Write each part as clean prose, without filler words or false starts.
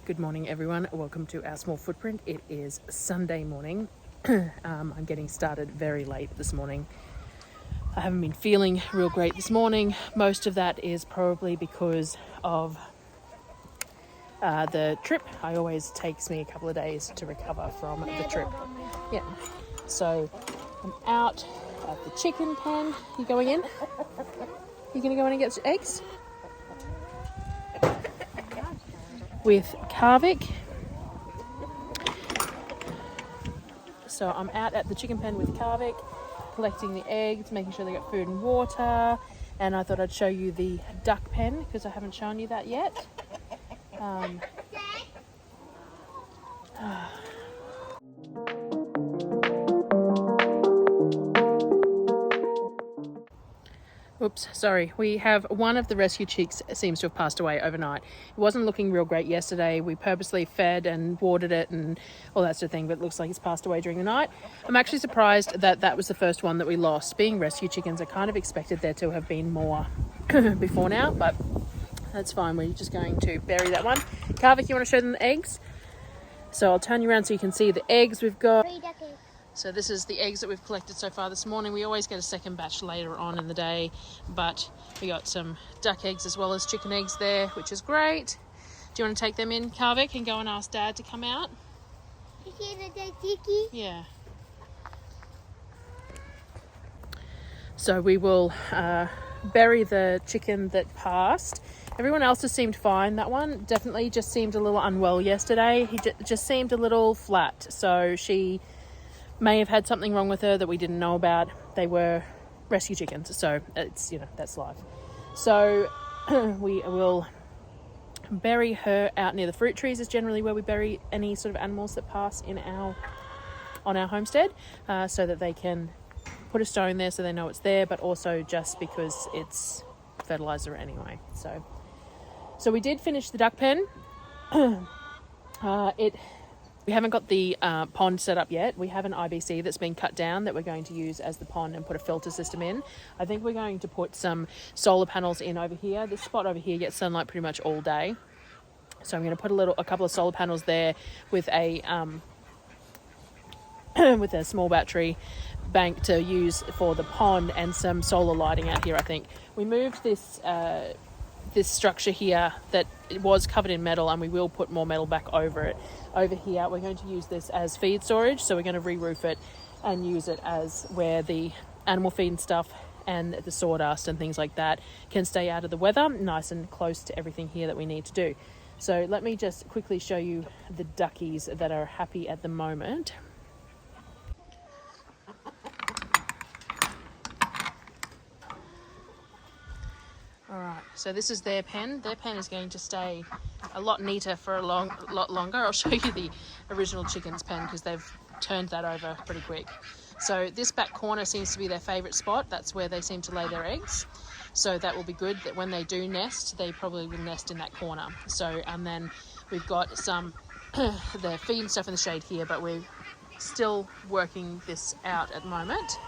Good morning everyone, welcome to our small footprint. It is Sunday morning. I'm getting started very late this morning. I haven't been feeling real great this morning. Most of that is probably because of the trip. It always takes me a couple of days to recover from the trip. Yeah. So I'm out at the chicken pen. You going in? You gonna go in and get eggs? With Kavik. So I'm out at the chicken pen with Kavik, collecting the eggs, making sure they got food and water, and I thought I'd show you the duck pen because I haven't shown you that yet. Oops, sorry. We have one of the rescue chicks seems to have passed away overnight. It wasn't looking real great yesterday. We purposely fed and watered it and all that sort of thing, but it looks like it's passed away during the night. I'm actually surprised that that was the first one that we lost. Being rescue chickens, I kind of expected there to have been more before now, but that's fine. We're just going to bury that one. Kavik, you want to show them the eggs? So I'll turn you around so you can see the eggs we've got. 3 duck eggs. So this is the eggs that we've collected so far this morning. We always get a second batch later on in the day, but we got some duck eggs as well as chicken eggs there, which is great. Do you want to take them in, Kavik, and go and ask Dad to come out? Yeah. So we will bury the chicken that passed. Everyone else has seemed fine. That one definitely just seemed a little unwell yesterday. He just seemed a little flat. So she may have had something wrong with her that we didn't know about. They were rescue chickens, so it's, that's life. So we will bury her out near the fruit trees is generally where we bury any sort of animals that pass on our homestead, so that they can put a stone there so they know it's there, but also just because it's fertilizer anyway. So we did finish the duck pen. We haven't got the pond set up yet. We have an IBC that's been cut down that we're going to use as the pond and put a filter system in. I think we're going to put some solar panels in over here. This spot over here gets sunlight pretty much all day. So I'm going to put a couple of solar panels there with a with a small battery bank to use for the pond and some solar lighting out here, I think. We moved this structure here that it was covered in metal, and we will put more metal back over it. Over here we're going to use this as feed storage, so we're going to re-roof it and use it as where the animal feed and stuff and the sawdust and things like that can stay out of the weather, nice and close to everything here that we need to do. So let me just quickly show you the duckies that are happy at the moment. Alright, so this is their pen. Their pen is going to stay a lot neater for a lot longer. I'll show you the original chicken's pen because they've turned that over pretty quick. So this back corner seems to be their favourite spot. That's where they seem to lay their eggs. So that will be good that when they do nest, they probably will nest in that corner. So, and then we've got some the feed and stuff in the shade here, but we're still working this out at the moment.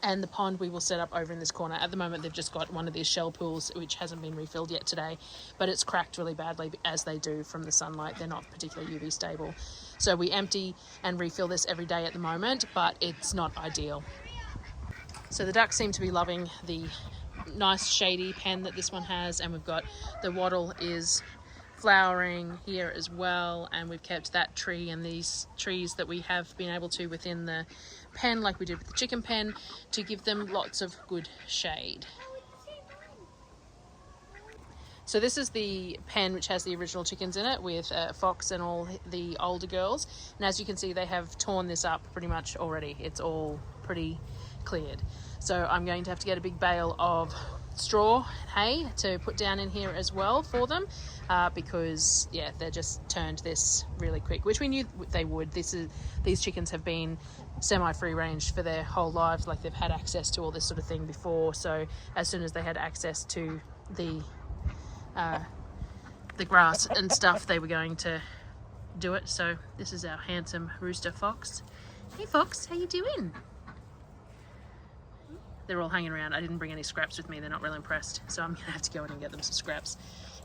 And the pond we will set up over in this corner. At the moment they've just got one of these shell pools which hasn't been refilled yet today, but it's cracked really badly as they do from the sunlight. They're not particularly UV stable. So we empty and refill this every day at the moment, but it's not ideal. So the ducks seem to be loving the nice shady pen that this one has, and we've got the wattle is flowering here as well, and we've kept that tree and these trees that we have been able to within the pen like we did with the chicken pen to give them lots of good shade. So this is the pen which has the original chickens in it with Fox and all the older girls, and as you can see they have torn this up pretty much already. It's all pretty cleared. So I'm going to have to get a big bale of straw hay to put down in here as well for them, because they just turned this really quick, which we knew they would. These chickens have been semi-free range for their whole lives, like they've had access to all this sort of thing before. So as soon as they had access to the grass and stuff, they were going to do it. So this is our handsome rooster Fox. Hey Fox, how you doing? they're all hanging around. I didn't bring any scraps with me. They're not really impressed. So I'm going to have to go in and get them some scraps.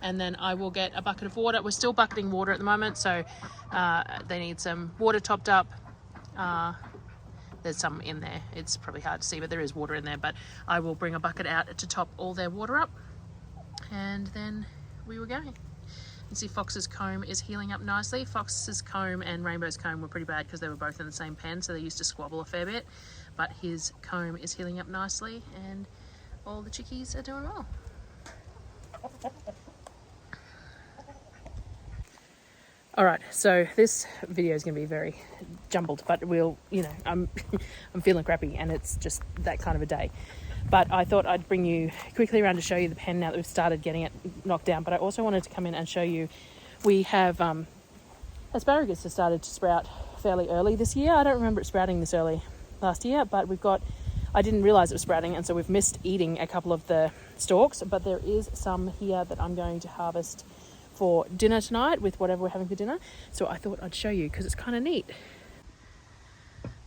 And then I will get a bucket of water. We're still bucketing water at the moment, so they need some water topped up. There's some in there. It's probably hard to see, but there is water in there. But I will bring a bucket out to top all their water up. And then we will go. You can see Fox's comb is healing up nicely. Fox's comb and Rainbow's comb were pretty bad because they were both in the same pen, so they used to squabble a fair bit. But his comb is healing up nicely, and all the chickies are doing well. All right, so this video is going to be very jumbled, but we'll, you know, I'm feeling crappy, and it's just that kind of a day. But I thought I'd bring you quickly around to show you the pen now that we've started getting it knocked down. But I also wanted to come in and show you, we have asparagus has started to sprout fairly early this year. I don't remember it sprouting this early last year, but I didn't realise it was sprouting, and so we've missed eating a couple of the stalks, but there is some here that I'm going to harvest for dinner tonight with whatever we're having for dinner. So I thought I'd show you because it's kind of neat.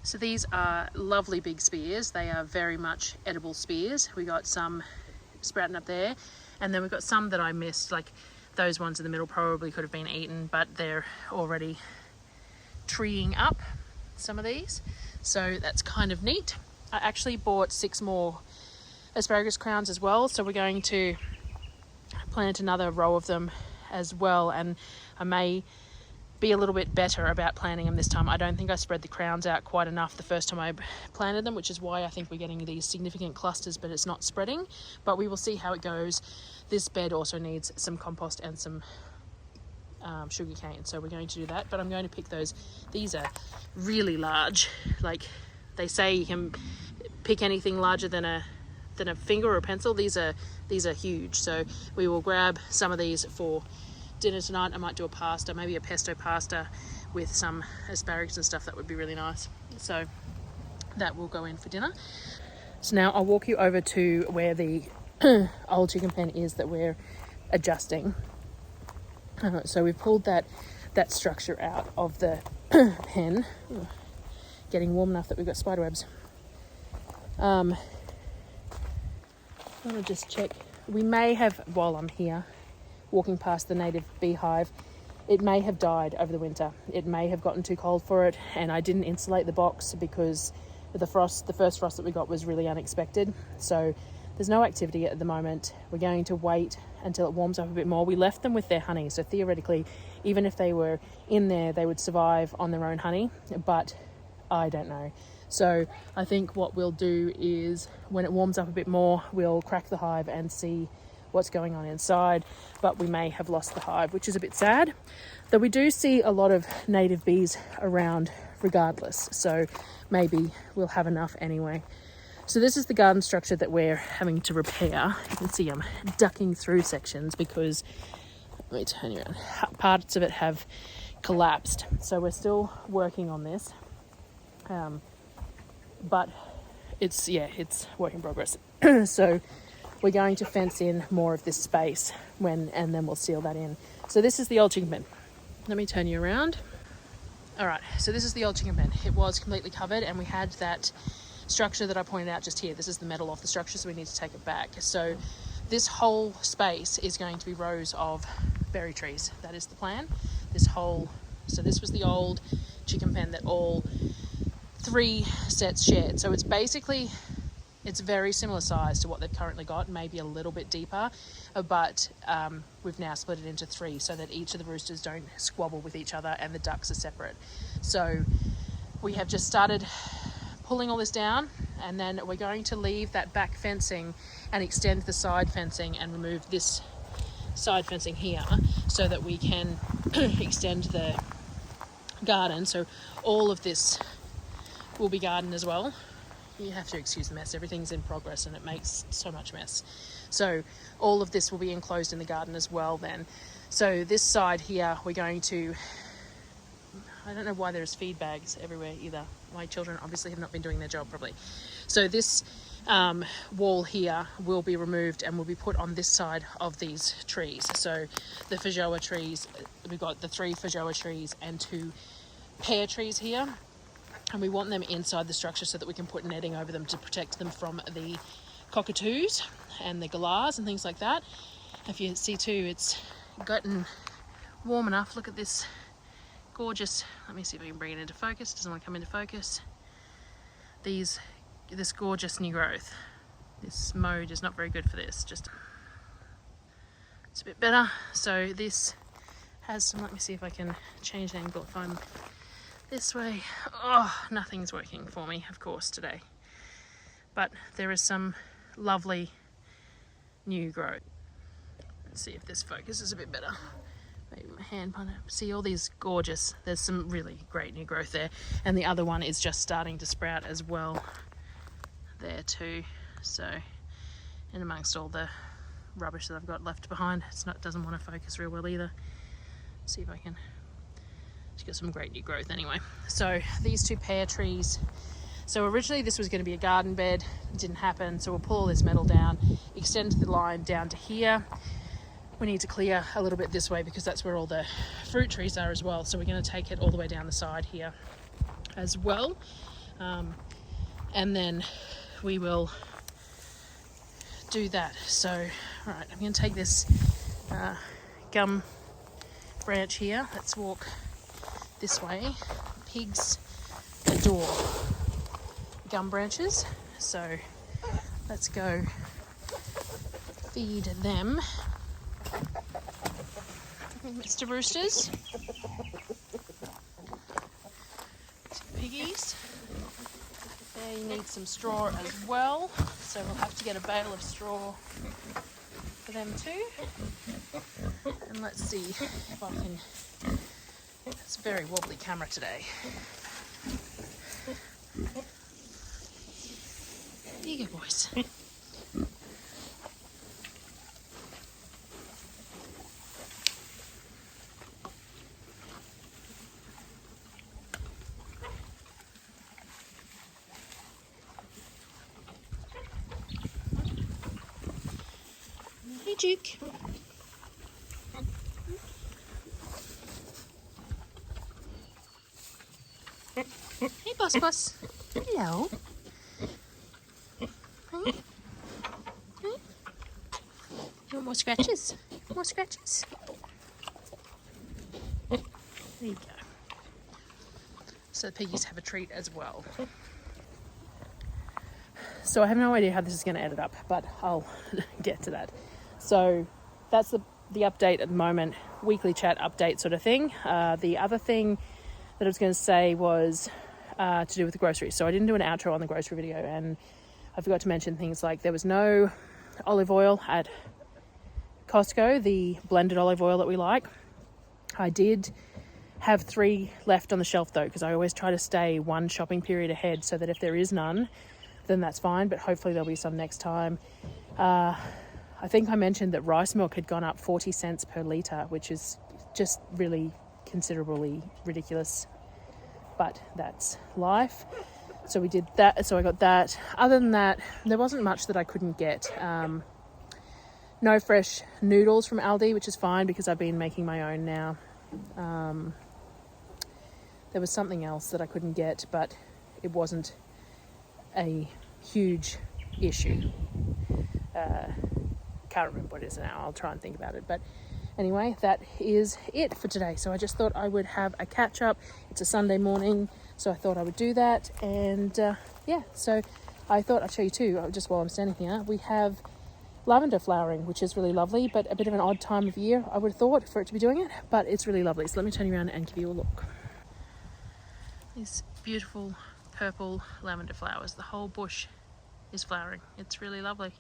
So these are lovely big spears. They are very much edible spears. We got some sprouting up there, and then we've got some that I missed, like those ones in the middle probably could have been eaten, but they're already treeing up, some of these. So that's kind of neat. I actually bought 6 more asparagus crowns as well, so we're going to plant another row of them as well, and I may be a little bit better about planting them this time. I don't think I spread the crowns out quite enough the first time I planted them, which is why I think we're getting these significant clusters, but it's not spreading. But we will see how it goes. This bed also needs some compost and some sugar cane, so we're going to do that. But I'm going to pick those. These are really large. Like they say, you can pick anything larger than a finger or a pencil. These are huge, so we will grab some of these for dinner tonight. I might do a pasta, maybe a pesto pasta with some asparagus and stuff. That would be really nice. So that will go in for dinner. So now I'll walk you over to where the old chicken pen is that we're adjusting. So we've pulled that structure out of the pen. Getting warm enough that we've got spider webs. I want to just check. We may have, while I'm here walking past the native beehive, it may have died over the winter. It may have gotten too cold for it, and I didn't insulate the box because the first frost that we got was really unexpected. So there's no activity at the moment. We're going to wait until it warms up a bit more. We left them with their honey, so theoretically, even if they were in there, they would survive on their own honey, but I don't know. So I think what we'll do is when it warms up a bit more, we'll crack the hive and see what's going on inside. But we may have lost the hive, which is a bit sad. Though we do see a lot of native bees around regardless. So maybe we'll have enough anyway. So this is the garden structure that we're having to repair. You can see I'm ducking through sections because, let me turn you around, parts of it have collapsed. So we're still working on this. But it's work in progress. So we're going to fence in more of this space and then we'll seal that in. So this is the old chicken pen. Let me turn you around. All right, so this is the old chicken pen. It was completely covered, and we had that structure that I pointed out just here. This is the metal off the structure, so we need to take it back. So this whole space is going to be rows of berry trees. That is the plan. So this was the old chicken pen that all 3 sets shared. So it's very similar size to what they've currently got, maybe a little bit deeper, but we've now split it into 3 so that each of the roosters don't squabble with each other and the ducks are separate. So we have just started pulling all this down, and then we're going to leave that back fencing and extend the side fencing and remove this side fencing here so that we can extend the garden. So all of this will be garden as well. You have to excuse the mess. Everything's in progress and it makes so much mess. So all of this will be enclosed in the garden as well then. So this side here, we're going to, I don't know why there's feed bags everywhere either. My children obviously have not been doing their job properly. So this wall here will be removed and will be put on this side of these trees. So the feijoa trees, we've got the 3 feijoa trees and 2 pear trees here. and we want them inside the structure so that we can put netting over them to protect them from the cockatoos and the galahs and things like that. If you see too, it's gotten warm enough. Look at this gorgeous, let me see if I can bring it into focus. Doesn't want to come into focus. This gorgeous new growth. This mode is not very good for this, just it's a bit better. So this has some, let me see if I can change the angle if I'm this way. Oh, nothing's working for me, of course, today. But there is some lovely new growth. Let's see if this focuses a bit better. Maybe my hand kind of, see all these gorgeous, there's some really great new growth there. And the other one is just starting to sprout as well there too. So, in amongst all the rubbish that I've got left behind, doesn't want to focus real well either. See if I can, it's got some great new growth anyway. So these two pear trees, so originally this was going to be a garden bed, it didn't happen, so we'll pull all this metal down, extend the line down to here. We need to clear a little bit this way because that's where all the fruit trees are as well, so we're going to take it all the way down the side here as well, and then we will do that. So right, I'm going to take this gum branch here. Let's walk this way. Pigs adore gum branches, so let's go feed them. Mr. Roosters, piggies. They need some straw as well, so we'll have to get a bale of straw for them too. And let's see if I can, it's a very wobbly camera today. There you go, boys. Hey, Duke. Hey, Boss. Hello. Hey. Hey. You want more scratches? More scratches? There you go. So the piggies have a treat as well. So I have no idea how this is going to edit up, but I'll get to that. So that's the update at the moment, weekly chat update sort of thing. The other thing that I was going to say was to do with the groceries. So I didn't do an outro on the grocery video, and I forgot to mention things like there was no olive oil at Costco, the blended olive oil that we like. I did have 3 left on the shelf though, because I always try to stay one shopping period ahead so that if there is none, then that's fine, but hopefully there'll be some next time. I think I mentioned that rice milk had gone up 40 cents per litre, which is just really considerably ridiculous, but that's life. So we did that, so I got that. Other than that, there wasn't much that I couldn't get. No fresh noodles from Aldi, which is fine because I've been making my own now. There was something else that I couldn't get, but it wasn't a huge issue. Can't remember what it is now. I'll try and think about it. But anyway, that is it for today. So I just thought I would have a catch up. It's a Sunday morning, so I thought I would do that. And yeah, so I thought I'd show you too, just while I'm standing here. We have lavender flowering, which is really lovely, but a bit of an odd time of year, I would have thought, for it to be doing it. But it's really lovely. So let me turn you around and give you a look. These beautiful purple lavender flowers. The whole bush is flowering. It's really lovely.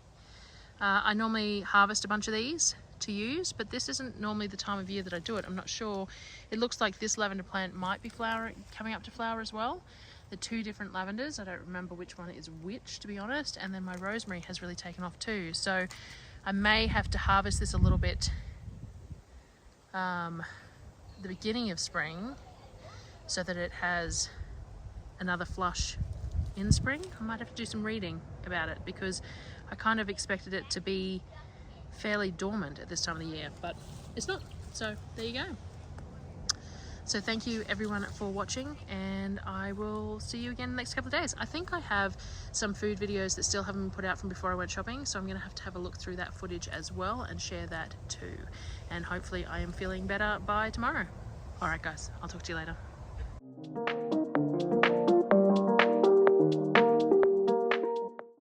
I normally harvest a bunch of these to use, but this isn't normally the time of year that I do it. I'm not sure. It looks like this lavender plant might be flowering, coming up to flower as well. The 2 different lavenders, I don't remember which one is which, to be honest. And then my rosemary has really taken off too. So I may have to harvest this a little bit the beginning of spring so that it has another flush in spring. I might have to do some reading about it because I kind of expected it to be fairly dormant at this time of the year, but it's not. So there you go. So thank you everyone for watching, and I will see you again in the next couple of days. I think I have some food videos that still haven't been put out from before I went shopping, so I'm going to have a look through that footage as well and share that too. And hopefully I am feeling better by tomorrow. Alright guys, I'll talk to you later.